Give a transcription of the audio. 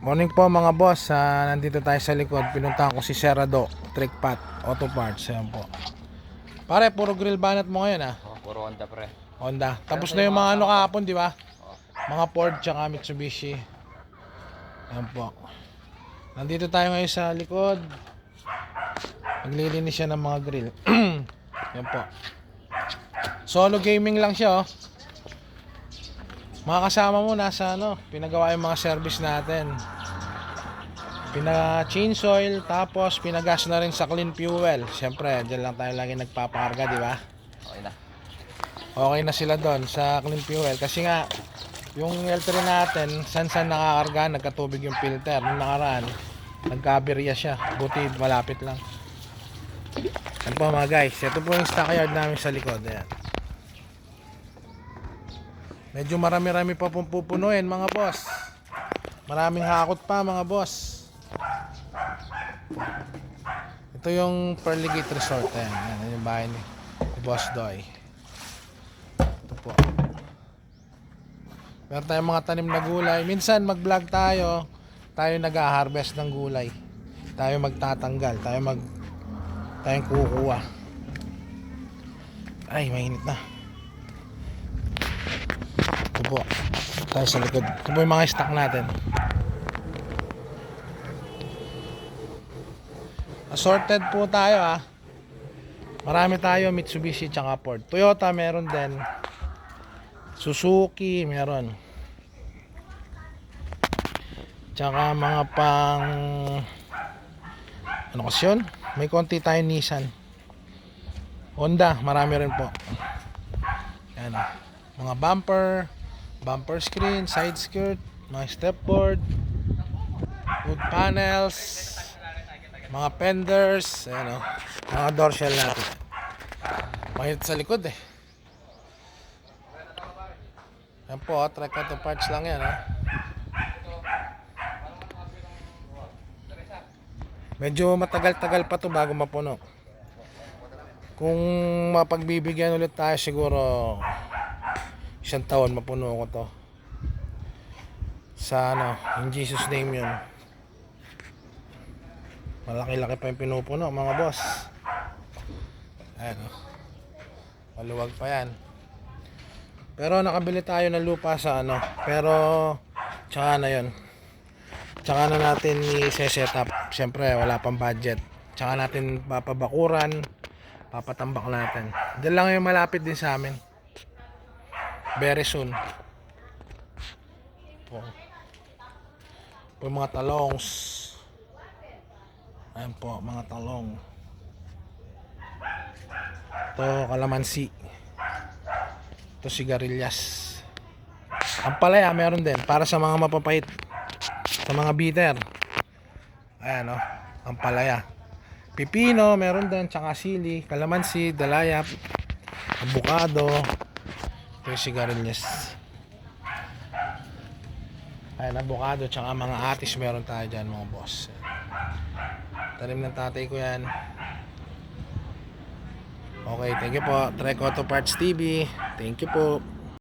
Morning po mga boss. Nandito tayo sa likod. Pinuntahan ko si Serrado Trickpat Auto Parts. Ayan po. Pare, puro grill banat mo ngayon ah. Oh, puro Honda pre. Honda. Tapos na yung mga ano kahapon, di ba? Mga Ford tsaka Mitsubishi. Ayan po. Nandito tayo ngayon sa likod. Naglilinis siya ng mga grill. Ayan po. Solo gaming lang siya oh. Mga kasama mo nasa ano, pinagawa yung mga service natin. Pina-change oil, tapos pinagas na rin sa clean fuel. Siyempre, dyan lang tayo lagi nagpapakarga, di ba? Okay na. Okay na sila doon sa clean fuel. Kasi nga, yung L3 natin, san-san nakakarga, nagkatubig yung filter. Nung nakaraan, nagkaberya siya. Buti malapit lang. Yan po mga guys, ito po yung stockyard namin sa likod. Ayan. Medyo marami-rami pa pong pupunuin mga boss. Maraming hakot pa mga boss. Ito yung Pearly Gate Resort. Ayan, ayan yung bahay ni Boss Doy. Ito po. Meron tayong mga tanim na gulay. Minsan mag-vlog tayo. Tayo nag-harvest ng gulay. Tayo magtatanggal. Tayong kukuha. Ay, mainit na. Ito po. Tayo sa likod. Ito po yung mga stock natin. Assorted po tayo ah. Marami tayo, Mitsubishi tsaka Ford. Toyota meron din. Suzuki meron. Tsaka mga pang ano kasi yun? May konti tayo Nissan. Honda, marami rin po. Ayan ah. Mga bumper screen, side skirt, mga stepboard, wood panels, mga fenders, ayan o, mga door shell natin. Mahit sa likod eh. Ayan po, track auto parts lang yan ha. Medyo matagal-tagal pa to bago mapuno. Kung mapagbibigyan ulit tayo siguro 1 taon mapuno ko to. Sa ano, in Jesus name yun. Malaki-laki pa yung pinupuno mga boss. Ayan o. Maluwag pa yan. Pero nakabili tayo ng lupa sa ano. Pero tsaka na yun. Tsaka na natin i-set up. Siyempre wala pang budget. Tsaka natin papabakuran. Papatambak natin. Diyan lang yung malapit din sa amin. Very soon. Po mga talongs. Ayan po, mga talong. Ito, kalamansi. Ito, sigarilyas. Ang palaya, meron din. Para sa mga mapapait. Sa mga bitter. Ayan o, ang palaya. Pipino, meron din. Tsaka sili, kalamansi, dalayap, avocado. Ito yung sigarilyas. Ayan, avocado, tsaka mga atis meron tayo dyan mga boss. Tanim ng tatay ko yan. Okay, thank you po. Trek Auto Parts TV. Thank you po.